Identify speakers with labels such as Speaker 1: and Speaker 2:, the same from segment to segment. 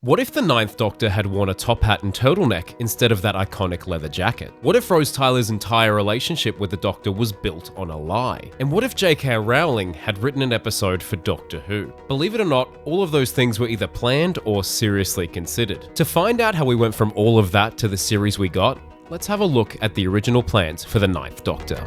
Speaker 1: What if the Ninth Doctor had worn a top hat and turtleneck instead of that iconic leather jacket? What if Rose Tyler's entire relationship with the Doctor was built on a lie? And what if J.K. Rowling had written an episode for Doctor Who? Believe it or not, all of those things were either planned or seriously considered. To find out how we went from all of that to the series we got, let's have a look at the original plans for the Ninth Doctor.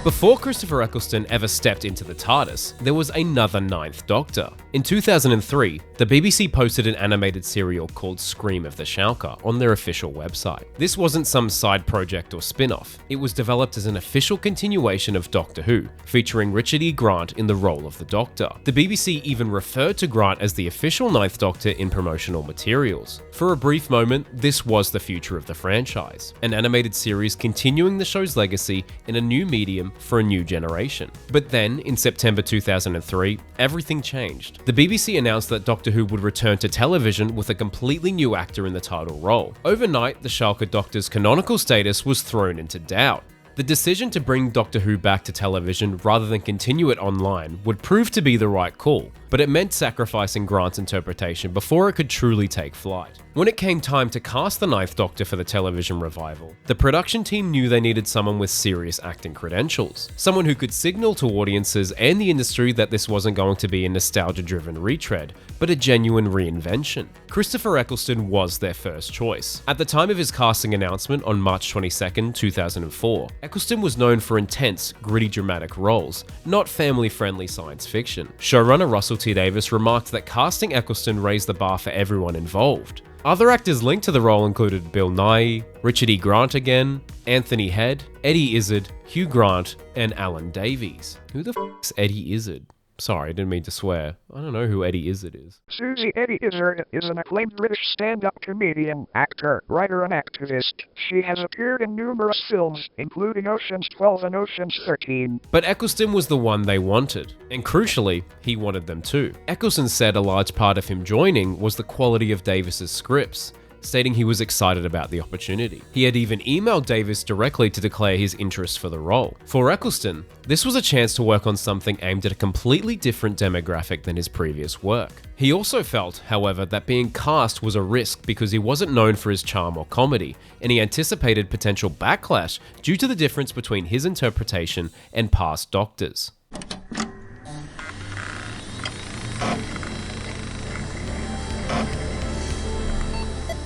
Speaker 1: Before Christopher Eccleston ever stepped into the TARDIS, there was another Ninth Doctor. In 2003, the BBC posted an animated serial called Scream of the Shalka on their official website. This wasn't some side project or spin-off. It was developed as an official continuation of Doctor Who, featuring Richard E. Grant in the role of the Doctor. The BBC even referred to Grant as the official Ninth Doctor in promotional materials. For a brief moment, this was the future of the franchise, an animated series continuing the show's legacy in a new medium for a new generation. But then, in September 2003, everything changed. The BBC announced that Doctor Who would return to television with a completely new actor in the title role. Overnight, the Shalka Doctor's canonical status was thrown into doubt. The decision to bring Doctor Who back to television rather than continue it online would prove to be the right call, but it meant sacrificing Grant's interpretation before it could truly take flight. When it came time to cast the Ninth Doctor for the television revival, the production team knew they needed someone with serious acting credentials, someone who could signal to audiences and the industry that this wasn't going to be a nostalgia-driven retread, but a genuine reinvention. Christopher Eccleston was their first choice. At the time of his casting announcement on March 22, 2004, Eccleston was known for intense, gritty dramatic roles, not family-friendly science fiction. Showrunner Russell T Davies remarked that casting Eccleston raised the bar for everyone involved. Other actors linked to the role included Bill Nighy, Richard E. Grant again, Anthony Head, Eddie Izzard, Hugh Grant, and Alan Davies. Who the f***'s Eddie Izzard? Sorry, I didn't mean to swear. I don't know who Eddie Izzard is.
Speaker 2: Susie Eddie Izzard is an acclaimed British stand-up comedian, actor, writer, and activist. She has appeared in numerous films, including Ocean's 12 and Ocean's 13.
Speaker 1: But Eccleston was the one they wanted, and crucially, he wanted them too. Eccleston said a large part of him joining was the quality of Davies' scripts, stating he was excited about the opportunity. He had even emailed Davies directly to declare his interest for the role. For Eccleston, this was a chance to work on something aimed at a completely different demographic than his previous work. He also felt, however, that being cast was a risk because he wasn't known for his charm or comedy, and he anticipated potential backlash due to the difference between his interpretation and past Doctors.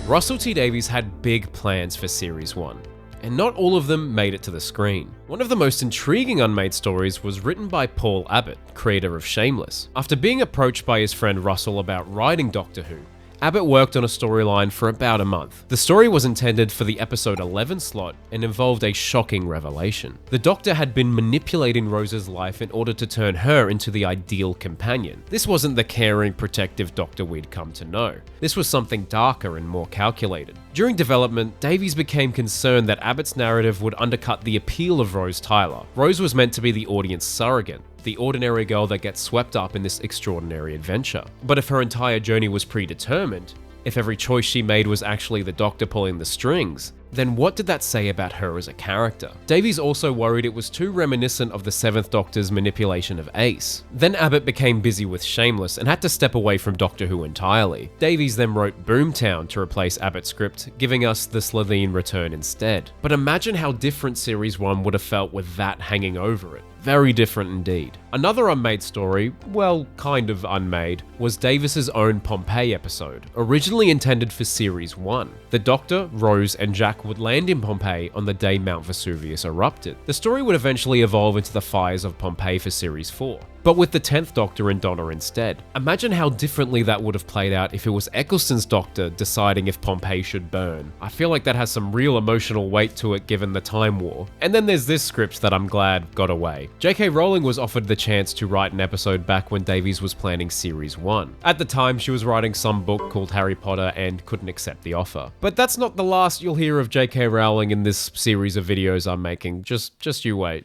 Speaker 1: Russell T Davies had big plans for Series 1, and not all of them made it to the screen. One of the most intriguing Unmade stories was written by Paul Abbott, creator of Shameless. After being approached by his friend Russell about writing Doctor Who, Abbott worked on a storyline for about a month. The story was intended for the episode 11 slot and involved a shocking revelation. The Doctor had been manipulating Rose's life in order to turn her into the ideal companion. This wasn't the caring, protective Doctor we'd come to know. This was something darker and more calculated. During development, Davies became concerned that Abbott's narrative would undercut the appeal of Rose Tyler. Rose was meant to be the audience surrogate, the ordinary girl that gets swept up in this extraordinary adventure. But if her entire journey was predetermined, if every choice she made was actually the Doctor pulling the strings, then what did that say about her as a character? Davies also worried it was too reminiscent of the Seventh Doctor's manipulation of Ace. Then Abbott became busy with Shameless and had to step away from Doctor Who entirely. Davies then wrote Boomtown to replace Abbott's script, giving us the Slitheen return instead. But imagine how different Series 1 would have felt with that hanging over it. Very different indeed. Another unmade story, well, kind of unmade, was Davies' own Pompeii episode, originally intended for Series 1. The Doctor, Rose, and Jack would land in Pompeii on the day Mount Vesuvius erupted. The story would eventually evolve into the fires of Pompeii for Series 4, but with the 10th Doctor and Donna instead. Imagine how differently that would have played out if it was Eccleston's Doctor deciding if Pompeii should burn. I feel like that has some real emotional weight to it given the Time War. And then there's this script that I'm glad got away. J.K. Rowling was offered the chance to write an episode back when Davies was planning Series 1. At the time, she was writing some book called Harry Potter and couldn't accept the offer. But that's not the last you'll hear of J.K. Rowling in this series of videos I'm making. Just you wait.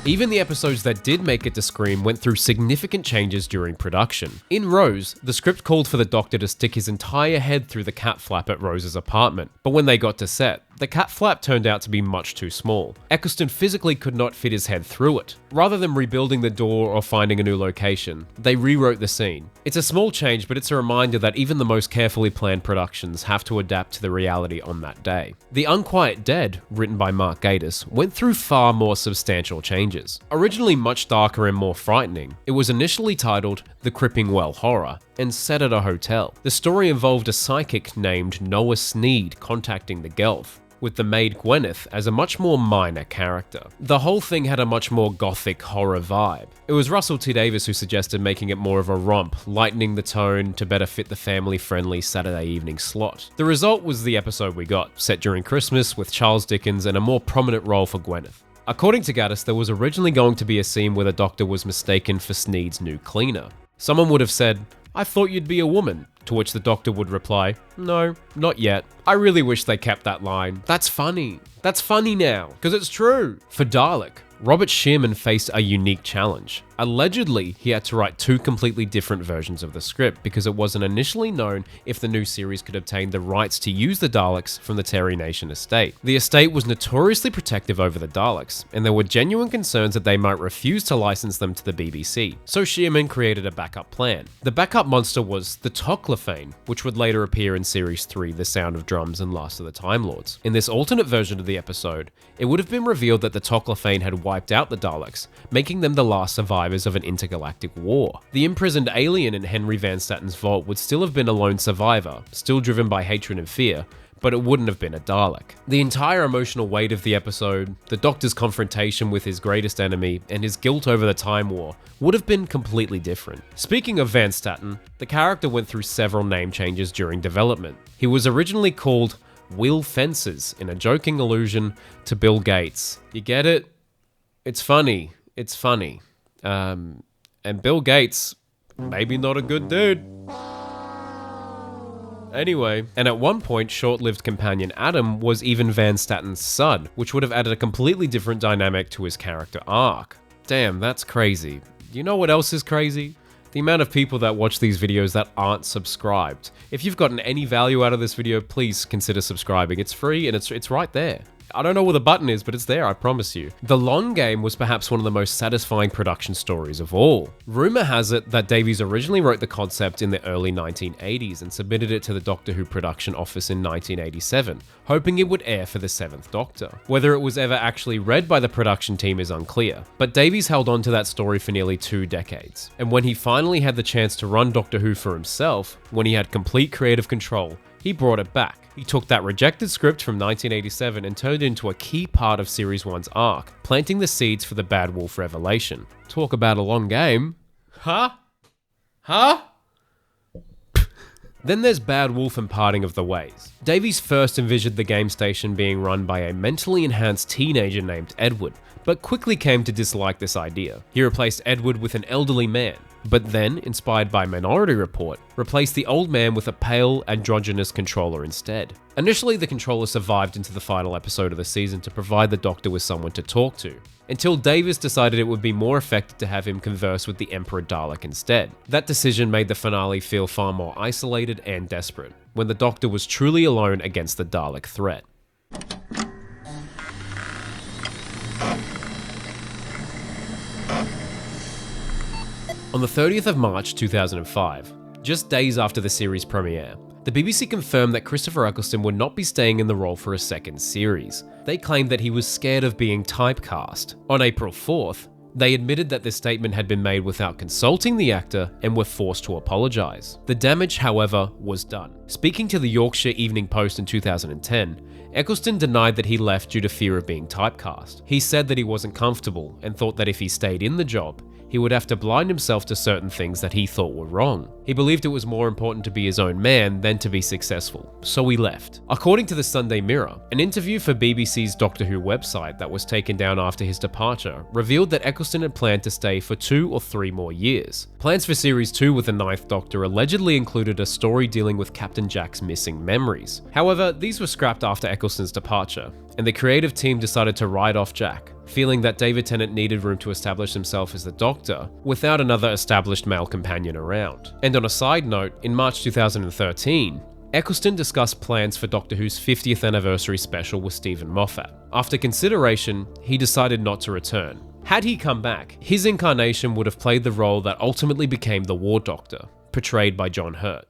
Speaker 1: Even the episodes that did make it to screen went through significant changes during production. In Rose, the script called for the Doctor to stick his entire head through the cat flap at Rose's apartment, but when they got to set, the cat flap turned out to be much too small. Eccleston physically could not fit his head through it. Rather than rebuilding the door or finding a new location, they rewrote the scene. It's a small change, but it's a reminder that even the most carefully planned productions have to adapt to the reality on that day. The Unquiet Dead, written by Mark Gatiss, went through far more substantial changes. Originally much darker and more frightening, it was initially titled The Cripping Well Horror, and set at a hotel. The story involved a psychic named Noah Sneed contacting the Gelth, with the maid Gwyneth as a much more minor character. The whole thing had a much more gothic horror vibe. It was Russell T Davies who suggested making it more of a romp, lightening the tone to better fit the family-friendly Saturday evening slot. The result was the episode we got, set during Christmas with Charles Dickens and a more prominent role for Gwyneth. According to Gatiss, there was originally going to be a scene where the Doctor was mistaken for Sneed's new cleaner. Someone would have said, "I thought you'd be a woman," to which the Doctor would reply, "No, not yet. I really wish they kept that line. That's funny. That's funny now, because it's true." For Dalek, Robert Shearman faced a unique challenge. Allegedly, he had to write two completely different versions of the script because it wasn't initially known if the new series could obtain the rights to use the Daleks from the Terry Nation estate. The estate was notoriously protective over the Daleks, and there were genuine concerns that they might refuse to license them to the BBC, so Shearman created a backup plan. The backup monster was the Toclophane, which would later appear in Series 3, The Sound of Drums and Last of the Time Lords. In this alternate version of the episode, it would have been revealed that the Toclophane had wiped out the Daleks, making them the last survivors of an intergalactic war. The imprisoned alien in Henry Van Statten's vault would still have been a lone survivor, still driven by hatred and fear, but it wouldn't have been a Dalek. The entire emotional weight of the episode, the Doctor's confrontation with his greatest enemy, and his guilt over the Time War would have been completely different. Speaking of Van Statten, the character went through several name changes during development. He was originally called Will Fences in a joking allusion to Bill Gates. You get it? It's funny. It's funny. And Bill Gates, maybe not a good dude. Anyway, and at one point, short-lived companion Adam was even Van Statten's son, which would have added a completely different dynamic to his character arc. Damn, that's crazy. You know what else is crazy? The amount of people that watch these videos that aren't subscribed. If you've gotten any value out of this video, please consider subscribing. It's free and it's right there. I don't know where the button is, but it's there, I promise you. The Long Game was perhaps one of the most satisfying production stories of all. Rumor has it that Davies originally wrote the concept in the early 1980s and submitted it to the Doctor Who production office in 1987, hoping it would air for the 7th Doctor. Whether it was ever actually read by the production team is unclear, but Davies held on to that story for nearly 2 decades. And when he finally had the chance to run Doctor Who for himself, when he had complete creative control, he brought it back. He took that rejected script from 1987 and turned it into a key part of Series 1's arc, planting the seeds for the Bad Wolf revelation. Talk about a long game. Huh? Then there's Bad Wolf and Parting of the Ways. Davies first envisioned the game station being run by a mentally enhanced teenager named Edward, but quickly came to dislike this idea. He replaced Edward with an elderly man, but then, inspired by Minority Report, replaced the old man with a pale, androgynous controller instead. Initially, the controller survived into the final episode of the season to provide the Doctor with someone to talk to, until Davies decided it would be more effective to have him converse with the Emperor Dalek instead. That decision made the finale feel far more isolated and desperate, when the Doctor was truly alone against the Dalek threat. On the 30th of March 2005, just days after the series premiere, the BBC confirmed that Christopher Eccleston would not be staying in the role for a second series. They claimed that he was scared of being typecast. On April 4th, they admitted that this statement had been made without consulting the actor and were forced to apologise. The damage, however, was done. Speaking to the Yorkshire Evening Post in 2010, Eccleston denied that he left due to fear of being typecast. He said that he wasn't comfortable and thought that if he stayed in the job, he would have to blind himself to certain things that he thought were wrong. He believed it was more important to be his own man than to be successful, so he left. According to the Sunday Mirror, an interview for BBC's Doctor Who website that was taken down after his departure revealed that Eccleston had planned to stay for 2 or 3 more years. Plans for Series 2 with the 9th Doctor allegedly included a story dealing with Captain Jack's missing memories. However, these were scrapped after Eccleston's departure, and the creative team decided to write off Jack, feeling that David Tennant needed room to establish himself as the Doctor without another established male companion around. And on a side note, in March 2013, Eccleston discussed plans for Doctor Who's 50th anniversary special with Stephen Moffat. After consideration, he decided not to return. Had he come back, his incarnation would have played the role that ultimately became the War Doctor, portrayed by John Hurt.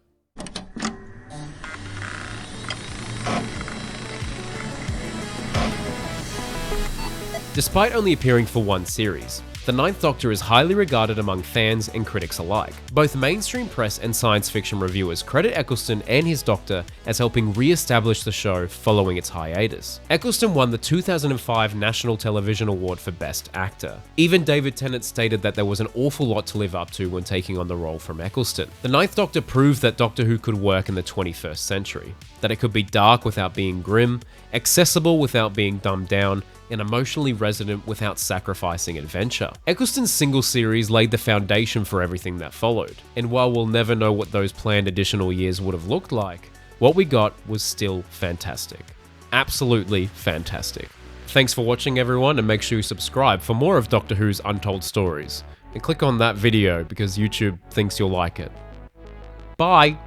Speaker 1: Despite only appearing for one series, the Ninth Doctor is highly regarded among fans and critics alike. Both mainstream press and science fiction reviewers credit Eccleston and his Doctor as helping re-establish the show following its hiatus. Eccleston won the 2005 National Television Award for Best Actor. Even David Tennant stated that there was an awful lot to live up to when taking on the role from Eccleston. The Ninth Doctor proved that Doctor Who could work in the 21st century, that it could be dark without being grim, accessible without being dumbed down, and emotionally resonant without sacrificing adventure. Eccleston's single series laid the foundation for everything that followed, and while we'll never know what those planned additional years would have looked like, what we got was still fantastic. Absolutely fantastic. Thanks for watching everyone, and make sure you subscribe for more of Doctor Who's Untold Stories, and click on that video because YouTube thinks you'll like it. Bye!